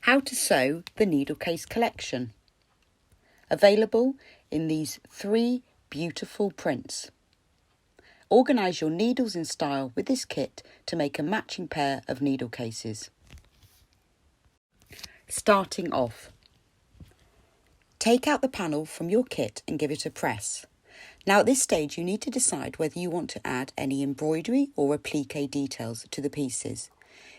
How to sew the Needlecase collection. Available in these 3 beautiful prints. Organise your needles in style with this kit to make a matching pair of needlecases. Starting off, take out the panel from your kit and give it a press. Now at this stage you need to decide whether you want to add any embroidery or applique details to the pieces.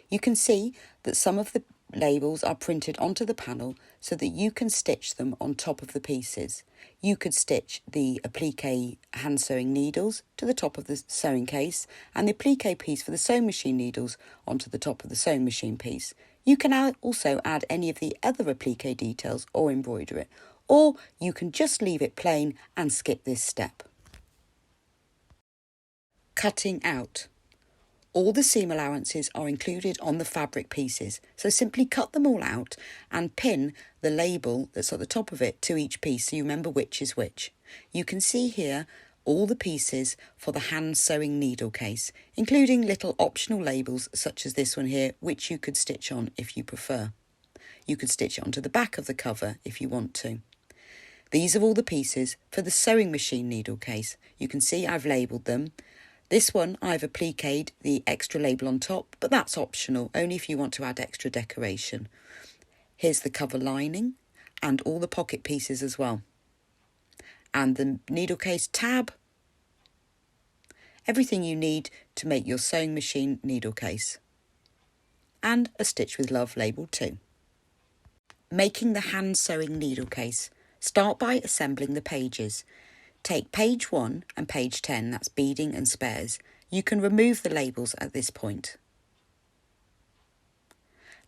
You can see that some of the labels are printed onto the panel so that you can stitch them on top of the pieces. You could stitch the applique hand sewing needles to the top of the sewing case and the applique piece for the sewing machine needles onto the top of the sewing machine piece. You can also add any of the other applique details or embroider it, or you can just leave it plain and skip this step. Cutting out. All the seam allowances are included on the fabric pieces, so simply cut them all out and pin the label that's at the top of it to each piece so you remember which is which. You can see here all the pieces for the hand sewing needle case, including little optional labels such as this one here, which you could stitch on if you prefer. You could stitch it onto the back of the cover if you want to. These are all the pieces for the sewing machine needle case. You can see I've labelled them. This one I've appliqued the extra label on top, but that's optional, only if you want to add extra decoration. Here's the cover lining and all the pocket pieces as well. And the needle case tab. Everything you need to make your sewing machine needle case. And a Stitch with Love label too. Making the hand sewing needle case. Start by assembling the pages. Take page 1 and page 10, that's beading and spares. You can remove the labels at this point.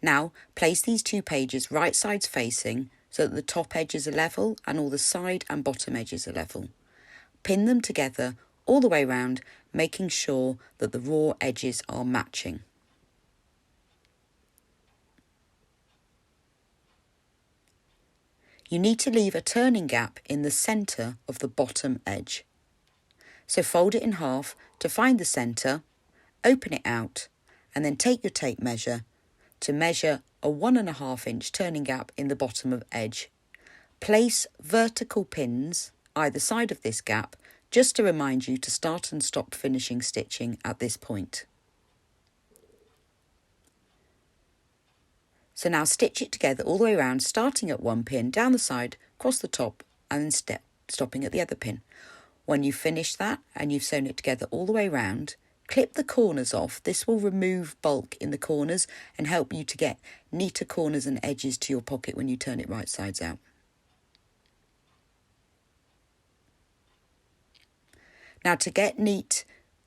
Now place these 2 pages right sides facing so that the top edges are level and all the side and bottom edges are level. Pin them together all the way round, making sure that the raw edges are matching. You need to leave a turning gap in the centre of the bottom edge. So fold it in half to find the centre, open it out and then take your tape measure to measure a 1.5 inch turning gap in the bottom of edge. Place vertical pins either side of this gap just to remind you to start and stop finishing stitching at this point. So now stitch it together all the way around, starting at one pin, down the side, across the top, and then stopping at the other pin. When you've finished that and you've sewn it together all the way around, clip the corners off. This will remove bulk in the corners and help you to get neater corners and edges to your pocket when you turn it right sides out. Now to get neat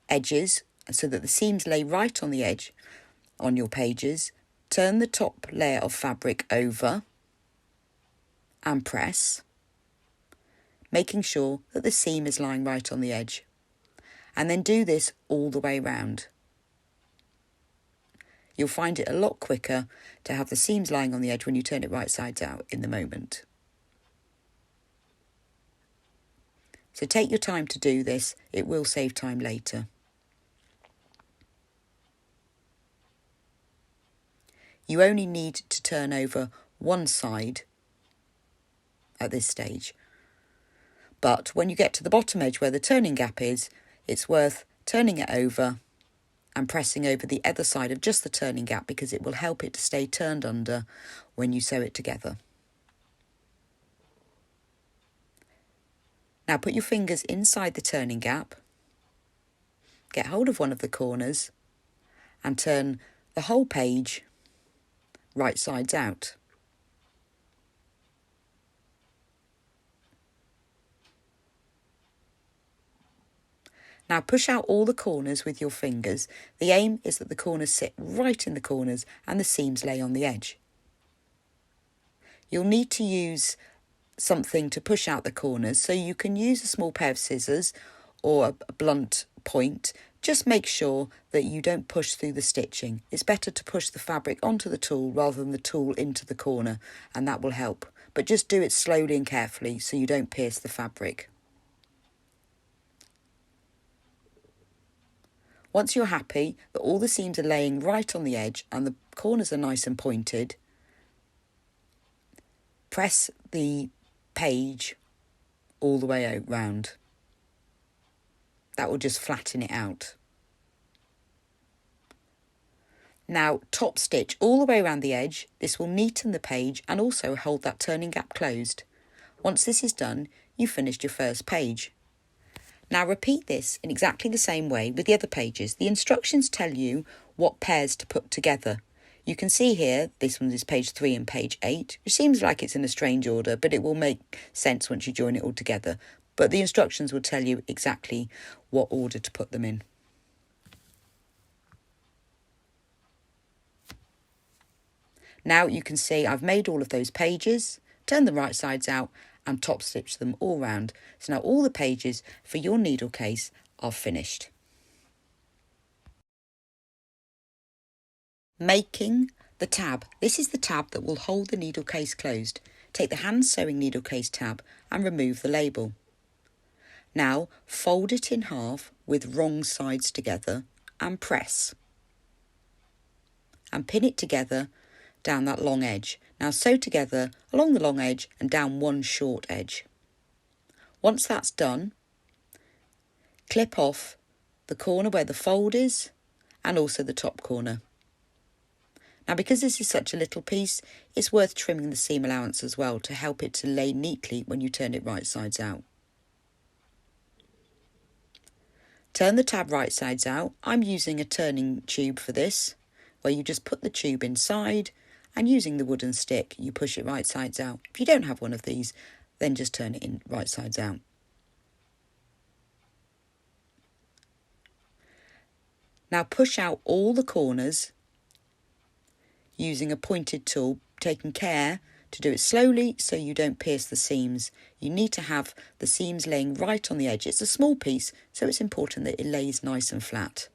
edges so that the seams lay right on the edge on your pages, turn the top layer of fabric over and press, making sure that the seam is lying right on the edge. And then do this all the way round. You'll find it a lot quicker to have the seams lying on the edge when you turn it right sides out in the moment. So take your time to do this, it will save time later. You only need to turn over one side at this stage. But when you get to the bottom edge where the turning gap is, it's worth turning it over and pressing over the other side of just the turning gap because it will help it to stay turned under when you sew it together. Now put your fingers inside the turning gap, get hold of one of the corners and turn the whole page right sides out. Now push out all the corners with your fingers. The aim is that the corners sit right in the corners and the seams lay on the edge. You'll need to use something to push out the corners, so you can use a small pair of scissors or a blunt point. Just make sure that you don't push through the stitching. It's better to push the fabric onto the tool rather than the tool into the corner, and that will help. But just do it slowly and carefully so you don't pierce the fabric. Once you're happy that all the seams are laying right on the edge and the corners are nice and pointed, press the page all the way out round. That will just flatten it out. Now top stitch all the way around the edge. This will neaten the page and also hold that turning gap closed. Once this is done, you've finished your first page. Now repeat this in exactly the same way with the other pages. The instructions tell you what pairs to put together. You can see here, this one is page 3 and page 8, which seems like it's in a strange order, but it will make sense once you join it all together. But the instructions will tell you exactly what order to put them in. Now you can see I've made all of those pages, turned the right sides out and top stitched them all round. So now all the pages for your needle case are finished. Making the tab. This is the tab that will hold the needle case closed. Take the Hand Sewing Needlecase tab and remove the label. Now fold it in half with wrong sides together and press. And pin it together down that long edge. Now sew together along the long edge and down one short edge. Once that's done, clip off the corner where the fold is and also the top corner. Now because this is such a little piece, it's worth trimming the seam allowance as well to help it to lay neatly when you turn it right sides out. Turn the tab right sides out. I'm using a turning tube for this, where you just put the tube inside and using the wooden stick you push it right sides out. If you don't have one of these, then just turn it in right sides out. Now push out all the corners using a pointed tool, taking care to do it slowly so you don't pierce the seams. You need to have the seams laying right on the edge. It's a small piece, so it's important that it lays nice and flat.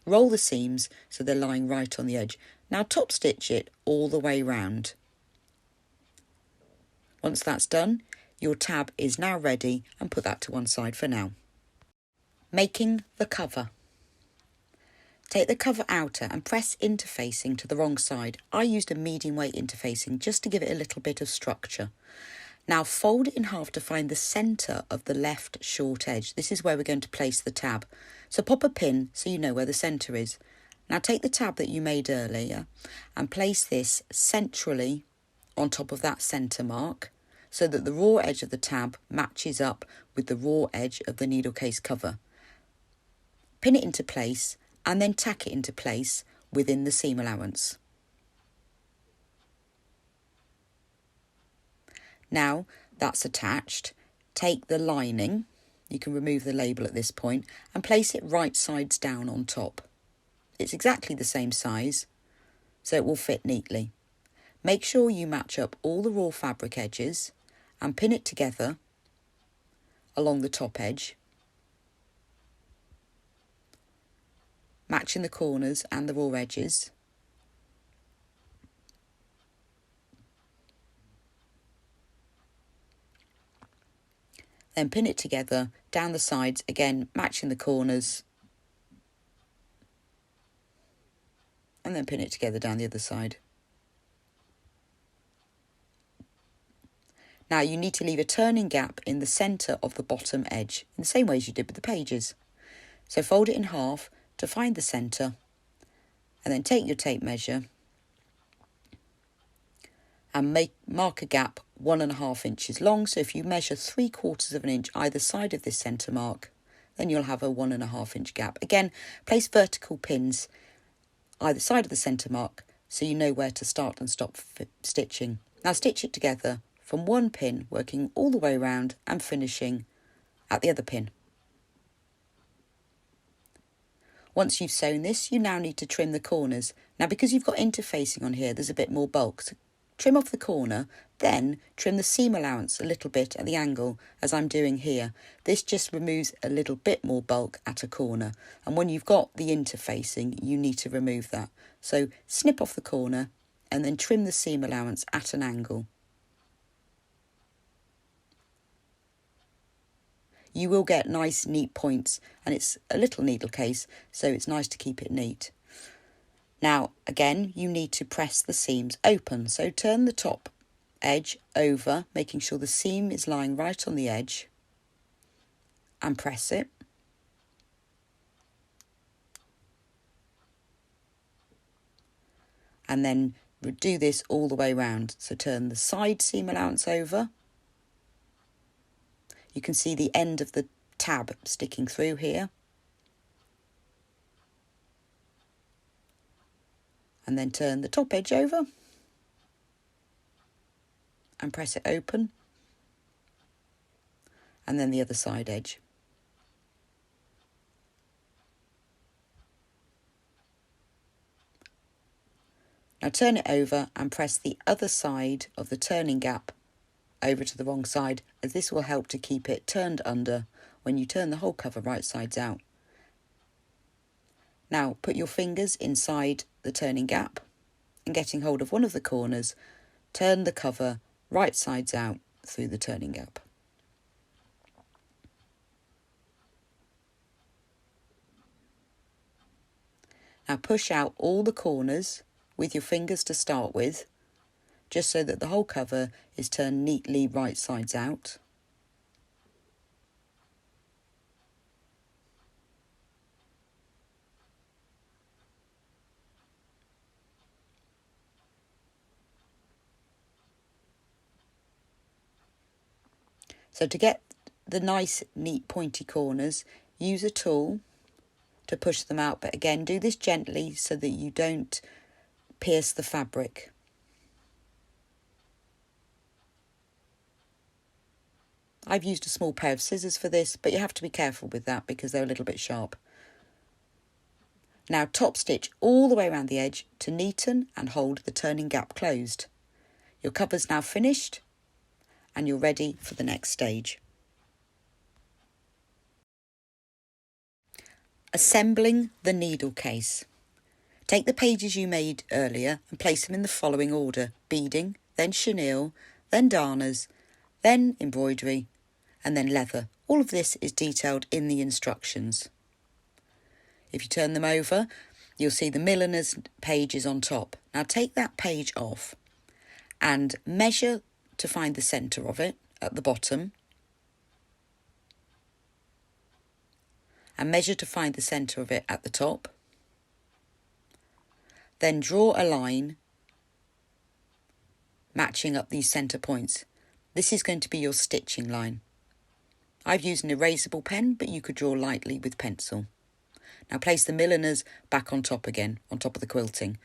Roll the seams so they're lying right on the edge. Now top stitch it all the way round. Once that's done, your tab is now ready and put that to one side for now. Making the cover. Take the cover outer and press interfacing to the wrong side. I used a medium weight interfacing just to give it a little bit of structure. Now fold it in half to find the centre of the left short edge. This is where we're going to place the tab. So pop a pin so you know where the centre is. Now take the tab that you made earlier and place this centrally on top of that centre mark so that the raw edge of the tab matches up with the raw edge of the needle case cover. Pin it into place and then tack it into place within the seam allowance. Now that's attached, take the lining, you can remove the label at this point, and place it right sides down on top. It's exactly the same size, so it will fit neatly. Make sure you match up all the raw fabric edges and pin it together along the top edge, matching the corners and the raw edges. Then pin it together down the sides, again matching the corners, and then pin it together down the other side. Now you need to leave a turning gap in the centre of the bottom edge, in the same way as you did with the pages. So fold it in half to find the centre, and then take your tape measure and mark a gap 1.5 inches long. So if you measure 3/4 of an inch either side of this centre mark, then you'll have a 1.5 inch gap. Again, place vertical pins either side of the centre mark so you know where to start and stop stitching. Now stitch it together from one pin, working all the way around and finishing at the other pin. Once you've sewn this, you now need to trim the corners. Now because you've got interfacing on here, there's a bit more bulk. So trim off the corner, then trim the seam allowance a little bit at the angle, as I'm doing here. This just removes a little bit more bulk at a corner. And when you've got the interfacing, you need to remove that. So snip off the corner and then trim the seam allowance at an angle. You will get nice neat points, and it's a little needle case, so it's nice to keep it neat. Now, again, you need to press the seams open. So turn the top edge over, making sure the seam is lying right on the edge, and press it. And then do this all the way round. So turn the side seam allowance over. You can see the end of the tab sticking through here. And then turn the top edge over and press it open. And then the other side edge. Now turn it over and press the other side of the turning gap over to the wrong side, as this will help to keep it turned under when you turn the whole cover right sides out. Now put your fingers inside the turning gap and, getting hold of one of the corners, turn the cover right sides out through the turning gap. Now push out all the corners with your fingers to start with, just so that the whole cover is turned neatly right sides out. So to get the nice, neat, pointy corners, use a tool to push them out, but again, do this gently so that you don't pierce the fabric. I've used a small pair of scissors for this, but you have to be careful with that because they're a little bit sharp. Now top stitch all the way around the edge to neaten and hold the turning gap closed. Your cover's now finished and you're ready for the next stage. Assembling the needle case. Take the pages you made earlier and place them in the following order: beading, then chenille, then darners, then embroidery, and then leather. All of this is detailed in the instructions. If you turn them over, you'll see the milliner's page is on top. Now take that page off and measure to find the centre of it at the bottom, and measure to find the centre of it at the top. Then draw a line matching up these centre points. This is going to be your stitching line. I've used an erasable pen, but you could draw lightly with pencil. Now place the milliners back on top again, on top of the quilting.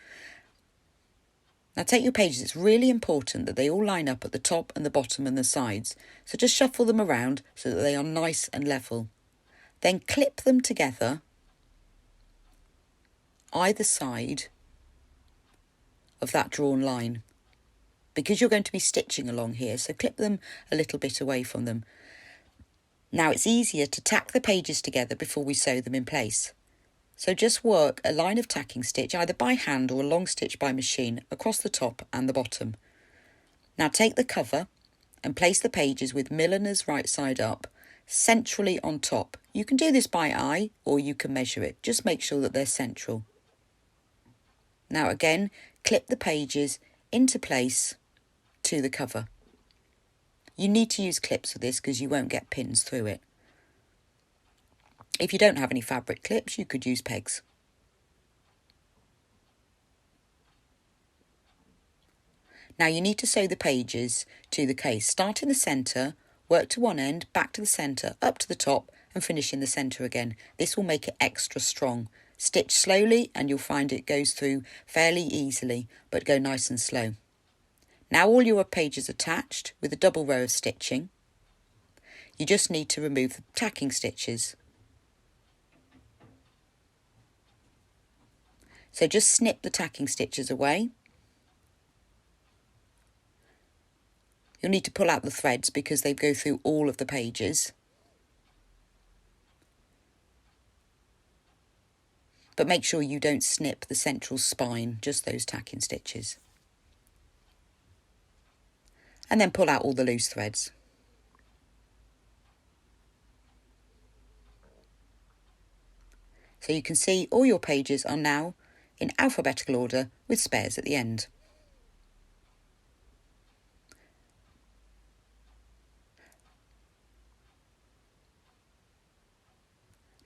Now take your pages. It's really important that they all line up at the top and the bottom and the sides. So just shuffle them around so that they are nice and level. Then clip them together either side of that drawn line, because you're going to be stitching along here, so clip them a little bit away from them. Now it's easier to tack the pages together before we sew them in place. So just work a line of tacking stitch either by hand or a long stitch by machine across the top and the bottom. Now take the cover and place the pages with milliners right side up, centrally on top. You can do this by eye or you can measure it. Just make sure that they're central. Now again, clip the pages into place to the cover. You need to use clips for this because you won't get pins through it. If you don't have any fabric clips, you could use pegs. Now you need to sew the pages to the case. Start in the centre, work to one end, back to the centre, up to the top and finish in the centre again. This will make it extra strong. Stitch slowly and you'll find it goes through fairly easily, but go nice and slow. Now all your pages attached with a double row of stitching. You just need to remove the tacking stitches. So just snip the tacking stitches away. You'll need to pull out the threads because they go through all of the pages. But make sure you don't snip the central spine, just those tacking stitches. And then pull out all the loose threads. So you can see all your pages are now in alphabetical order with spares at the end.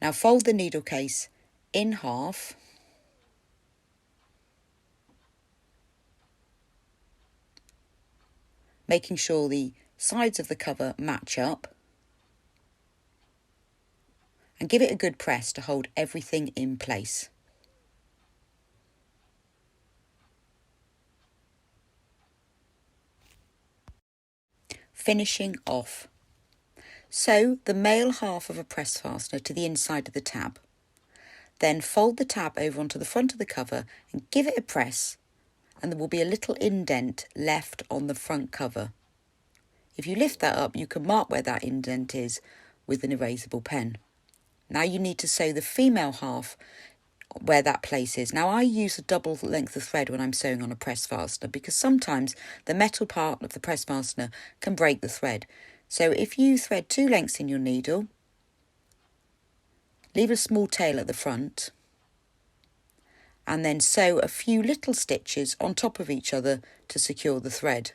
Now fold the needle case in half, making sure the sides of the cover match up, and give it a good press to hold everything in place. Finishing off. Sew the male half of a press fastener to the inside of the tab. Then fold the tab over onto the front of the cover and give it a press, and there will be a little indent left on the front cover. If you lift that up, you can mark where that indent is with an erasable pen. Now you need to sew the female half where that place is. Now I use a double length of thread when I'm sewing on a press fastener because sometimes the metal part of the press fastener can break the thread. So if you thread 2 lengths in your needle, leave a small tail at the front, and then sew a few little stitches on top of each other to secure the thread.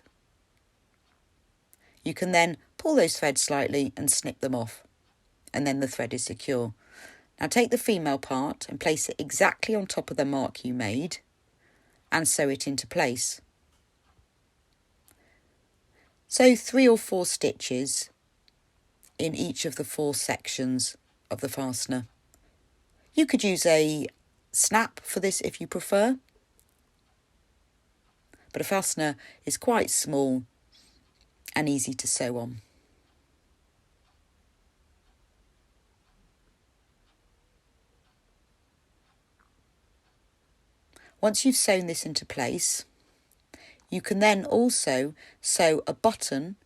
You can then pull those threads slightly and snip them off, and then the thread is secure. Now take the female part and place it exactly on top of the mark you made and sew it into place. Sew 3 or 4 stitches in each of the 4 sections of the fastener. You could use a snap for this if you prefer, but a fastener is quite small and easy to sew on. Once you've sewn this into place, you can then also sew a button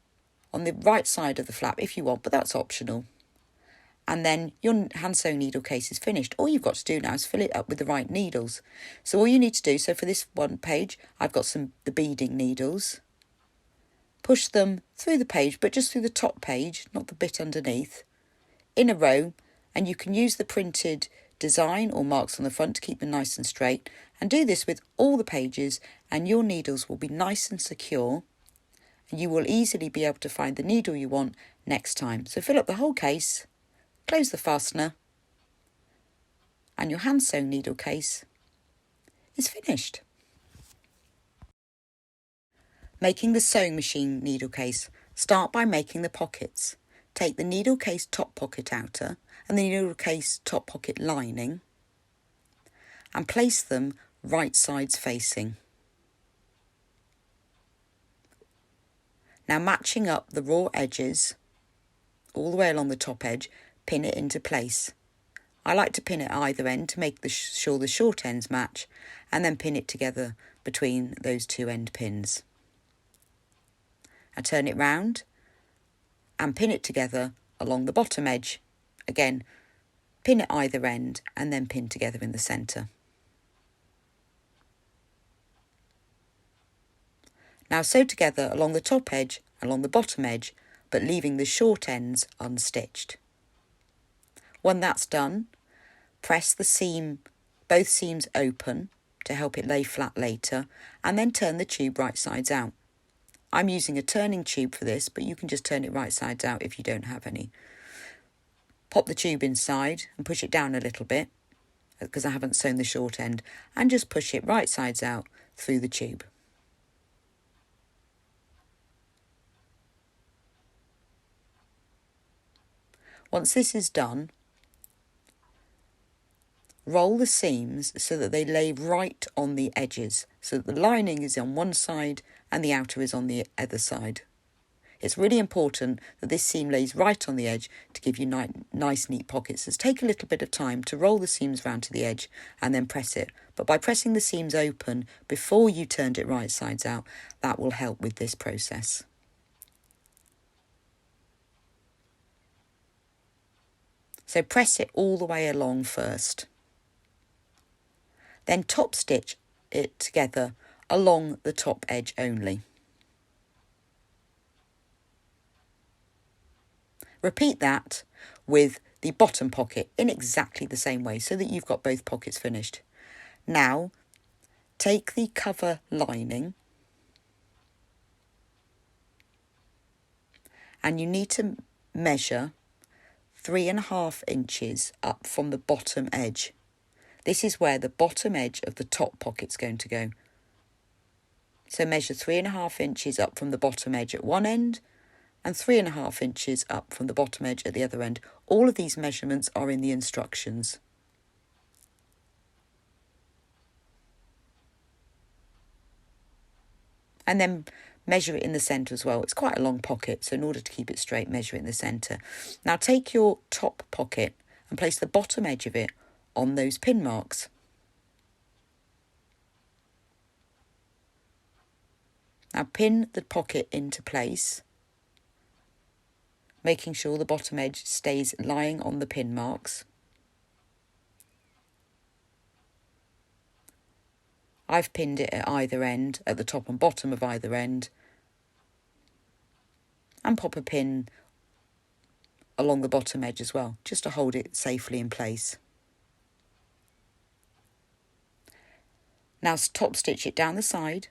on the right side of the flap if you want, but that's optional. And then your hand sewing needle case is finished. All you've got to do now is fill it up with the right needles. So all you need to do, so for this one page, I've got the beading needles. Push them through the page, but just through the top page, not the bit underneath, in a row, and you can use the printed design or marks on the front to keep them nice and straight. And do this with all the pages, and your needles will be nice and secure, and you will easily be able to find the needle you want next time. So fill up the whole case, close the fastener, and your hand sewn needle case is finished. Making the sewing machine needle case. Start by making the pockets. Take the needle case top pocket outer and the needle case top pocket lining and place them right sides facing. Now matching up the raw edges all the way along the top edge, pin it into place. I like to pin it at either end to make sure the short ends match, and then pin it together between those 2 end pins. I turn it round and pin it together along the bottom edge. Again, pin at either end and then pin together in the centre. Now sew together along the top edge, along the bottom edge, but leaving the short ends unstitched. When that's done, press the seam, both seams open to help it lay flat later, and then turn the tube right sides out. I'm using a turning tube for this, but you can just turn it right sides out if you don't have any. Pop the tube inside and push it down a little bit, because I haven't sewn the short end, and just push it right sides out through the tube. Once this is done, roll the seams so that they lay right on the edges, so that the lining is on one side and the outer is on the other side. It's really important that this seam lays right on the edge to give you nice neat pockets. So take a little bit of time to roll the seams round to the edge and then press it. But by pressing the seams open before you turned it right sides out, that will help with this process. So press it all the way along first. Then top stitch it together along the top edge only. Repeat that with the bottom pocket in exactly the same way so that you've got both pockets finished. Now take the cover lining and you need to measure 3.5 inches up from the bottom edge. This is where the bottom edge of the top pocket's going to go. So measure 3.5 inches up from the bottom edge at one end and 3.5 inches up from the bottom edge at the other end. All of these measurements are in the instructions. And then measure it in the centre as well. It's quite a long pocket, so in order to keep it straight, measure it in the centre. Now take your top pocket and place the bottom edge of it on those pin marks. Now pin the pocket into place, making sure the bottom edge stays lying on the pin marks. I've pinned it at either end, at the top and bottom of either end, and pop a pin along the bottom edge as well, just to hold it safely in place. Now top stitch it down the side,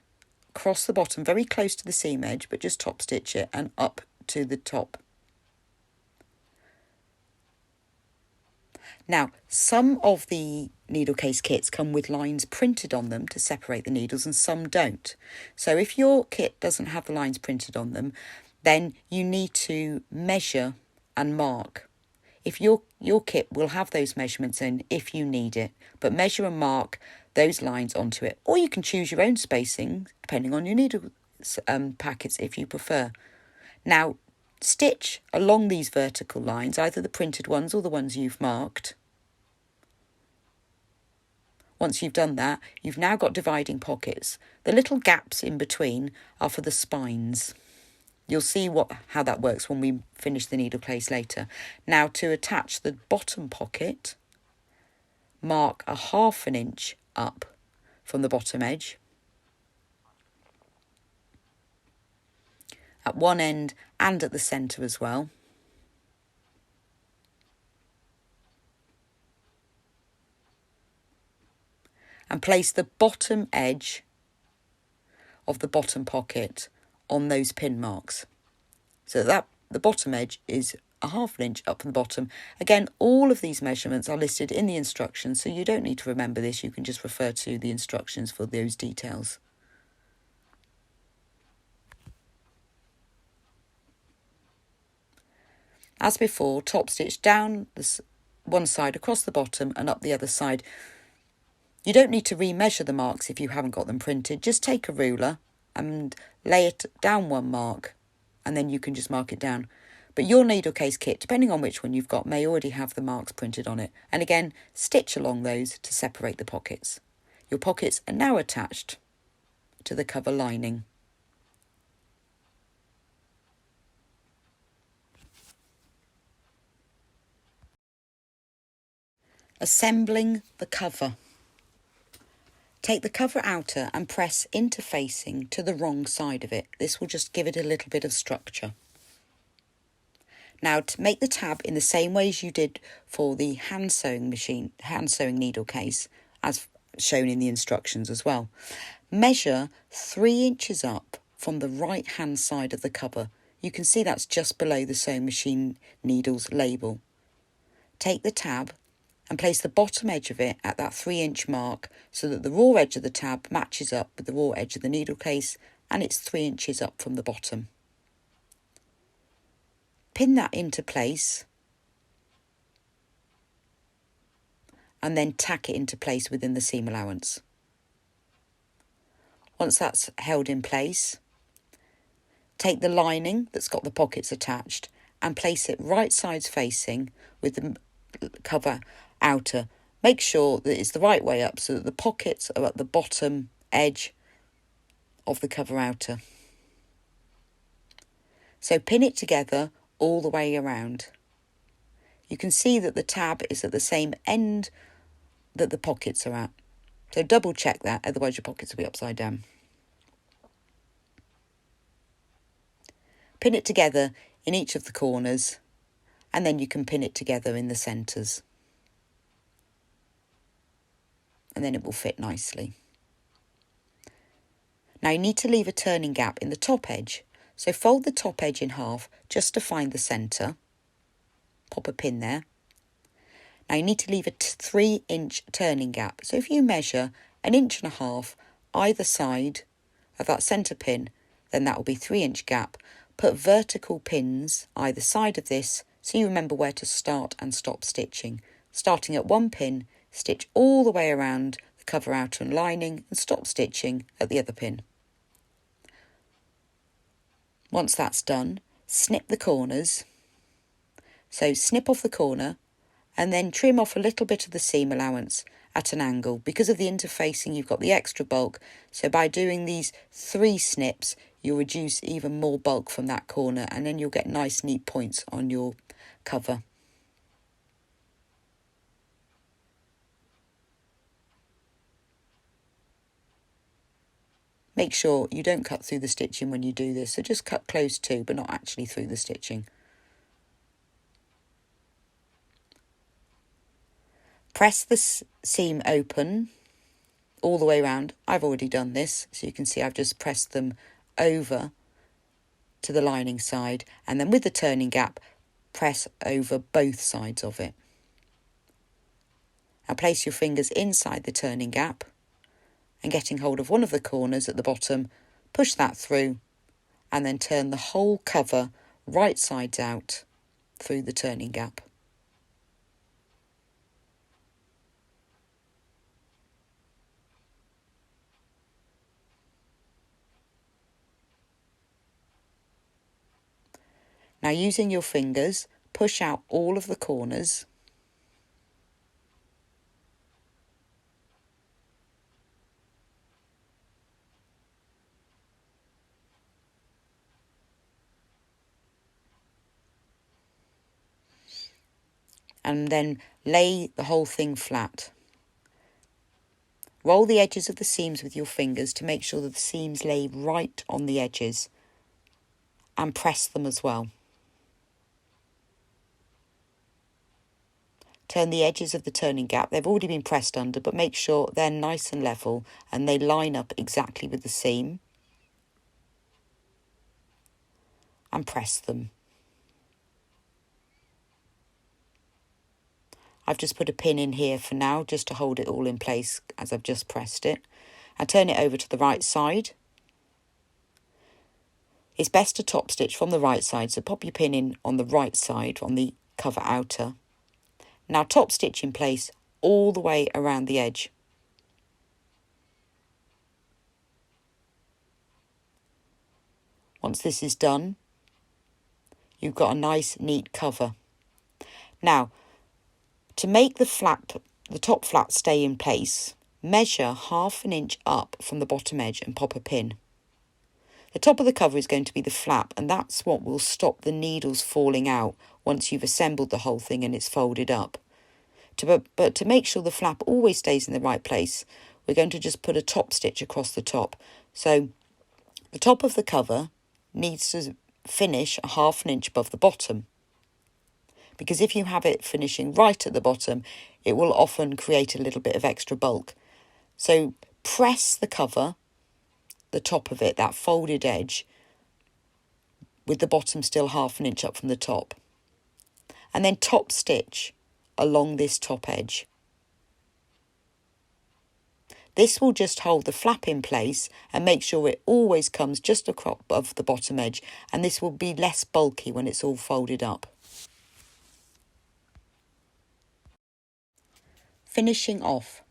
across the bottom, very close to the seam edge, but just top stitch it and up to the top. Now, some of the needlecase kits come with lines printed on them to separate the needles and some don't. So if your kit doesn't have the lines printed on them, then you need to measure and mark. If your kit will have those measurements in if you need it, but measure and mark those lines onto it. Or you can choose your own spacing, depending on your needle packets if you prefer. Now, stitch along these vertical lines, either the printed ones or the ones you've marked. Once you've done that, you've now got dividing pockets. The little gaps in between are for the spines. You'll see how that works when we finish the needlecase later. Now to attach the bottom pocket, mark 1/2 inch up from the bottom edge. At one end and at the centre as well. And place the bottom edge of the bottom pocket on those pin marks. So that the bottom edge is 1/2 inch up from the bottom. Again, all of these measurements are listed in the instructions, so you don't need to remember this. You can just refer to the instructions for those details. As before, top stitch down one side across the bottom and up the other side. You don't need to remeasure the marks if you haven't got them printed. Just take a ruler and lay it down one mark, and then you can just mark it down. But your needlecase kit, depending on which one you've got, may already have the marks printed on it. And again, stitch along those to separate the pockets. Your pockets are now attached to the cover lining. Assembling the cover. Take the cover outer and press interfacing to the wrong side of it. This will just give it a little bit of structure. Now to make the tab in the same way as you did for the hand sewing needlecase, as shown in the instructions as well. Measure 3 inches up from the right hand side of the cover. You can see that's just below the sewing machine needles label. Take the tab and place the bottom edge of it at that 3 inch mark so that the raw edge of the tab matches up with the raw edge of the needlecase and it's 3 inches up from the bottom. Pin that into place and then tack it into place within the seam allowance. Once that's held in place, take the lining that's got the pockets attached and place it right sides facing with the cover outer. Make sure that it's the right way up so that the pockets are at the bottom edge of the cover outer. So pin it together all the way around. You can see that the tab is at the same end that the pockets are at. So double check that, otherwise your pockets will be upside down. Pin it together in each of the corners and then you can pin it together in the centres. And then it will fit nicely. Now you need to leave a turning gap in the top edge. So fold the top edge in half just to find the centre. Pop a pin there. Now you need to leave a 3-inch turning gap. So if you measure 1.5 inches either side of that centre pin, then that will be 3-inch gap. Put vertical pins either side of this so you remember where to start and stop stitching. Starting at one pin, stitch all the way around the cover outer and lining and stop stitching at the other pin. Once that's done, snip the corners. So snip off the corner and then trim off a little bit of the seam allowance at an angle. Because of the interfacing, you've got the extra bulk. So by doing these 3 snips, you'll reduce even more bulk from that corner and then you'll get nice neat points on your cover. Make sure you don't cut through the stitching when you do this, so just cut close to, but not actually through the stitching. Press the seam open all the way around. I've already done this, so you can see I've just pressed them over to the lining side, and then with the turning gap, press over both sides of it. Now place your fingers inside the turning gap, and getting hold of one of the corners at the bottom, push that through and then turn the whole cover right sides out through the turning gap. Now using your fingers, push out all of the corners. And then lay the whole thing flat. Roll the edges of the seams with your fingers to make sure that the seams lay right on the edges, and press them as well. Turn the edges of the turning gap. They've already been pressed under, but make sure they're nice and level and they line up exactly with the seam. And press them. I've just put a pin in here for now just to hold it all in place as I've just pressed it. I turn it over to the right side. It's best to top stitch from the right side, so pop your pin in on the right side on the cover outer. Now top stitch in place all the way around the edge. Once this is done, you've got a nice neat cover. Now, to make the top flap stay in place, measure 1/2 inch up from the bottom edge and pop a pin. The top of the cover is going to be the flap, and that's what will stop the needles falling out once you've assembled the whole thing and it's folded up. But to make sure the flap always stays in the right place, we're going to just put a top stitch across the top. So the top of the cover needs to finish 1/2 inch above the bottom, because if you have it finishing right at the bottom, it will often create a little bit of extra bulk. So press the cover, the top of it, that folded edge, with the bottom still 1/2 inch up from the top. And then top stitch along this top edge. This will just hold the flap in place and make sure it always comes just above the bottom edge, and this will be less bulky when it's all folded up. Finishing off.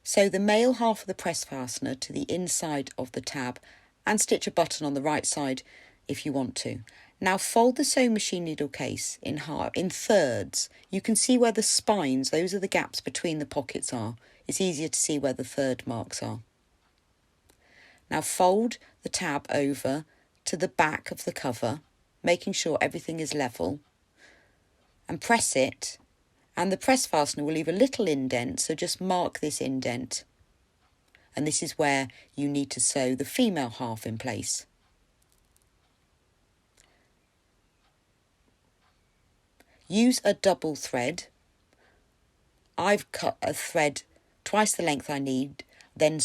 Sew the male half of the press fastener to the inside of the tab and stitch a button on the right side if you want to. Now fold the sewing machine needle case in thirds. You can see where the spines, those are the gaps between the pockets, are. It's easier to see where the third marks are. Now fold the tab over to the back of the cover, making sure everything is level, and press it, and the press fastener will leave a little indent, so just mark this indent. And this is where you need to sew the female half in place. Use a double thread. I've cut a thread twice the length I need, then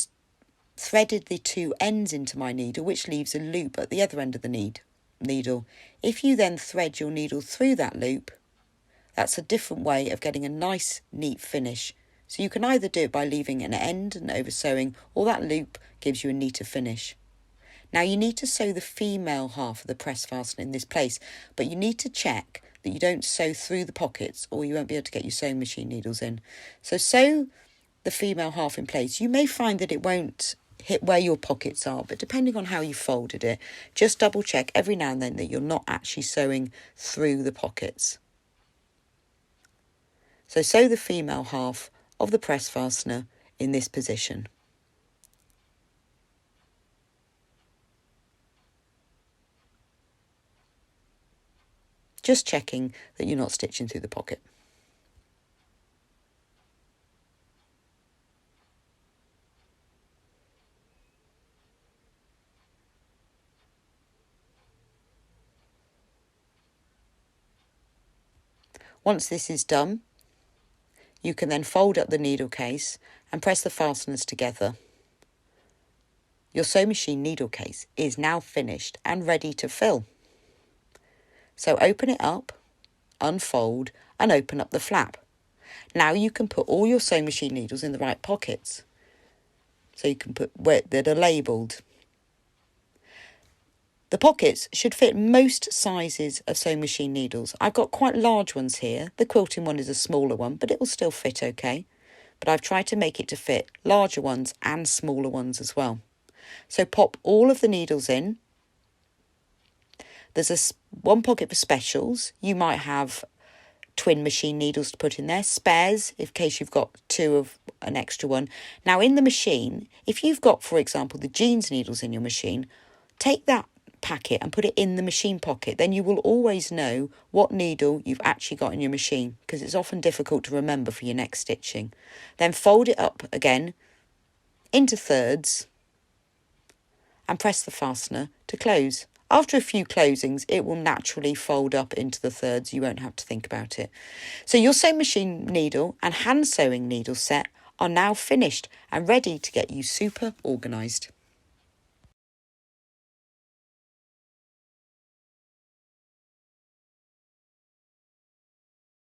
threaded the two ends into my needle, which leaves a loop at the other end of the needle. If you then thread your needle through that loop, that's a different way of getting a nice, neat finish. So you can either do it by leaving an end and over sewing, or that loop gives you a neater finish. Now you need to sew the female half of the press fastener in this place, but you need to check that you don't sew through the pockets or you won't be able to get your sewing machine needles in. So sew the female half in place. You may find that it won't hit where your pockets are, but depending on how you folded it, just double check every now and then that you're not actually sewing through the pockets. So sew the female half of the press fastener in this position. Just checking that you're not stitching through the pocket. Once this is done, you can then fold up the needle case and press the fasteners together. Your sewing machine needle case is now finished and ready to fill. So open it up, unfold and open up the flap. Now you can put all your sewing machine needles in the right pockets. So you can put that are labelled. The pockets should fit most sizes of sewing machine needles. I've got quite large ones here. The quilting one is a smaller one, but it will still fit okay. But I've tried to make it to fit larger ones and smaller ones as well. So pop all of the needles in. There's one pocket for specials. You might have twin machine needles to put in there, spares in case you've got two of an extra one. Now in the machine, if you've got, for example, the jeans needles in your machine, take that packet and put it in the machine pocket. Then you will always know what needle you've actually got in your machine, because it's often difficult to remember for your next stitching. Then fold it up again into thirds and press the fastener to close. After a few closings, it will naturally fold up into the thirds. You won't have to think about it. So your sewing machine needle and hand sewing needle set are now finished and ready to get you super organised.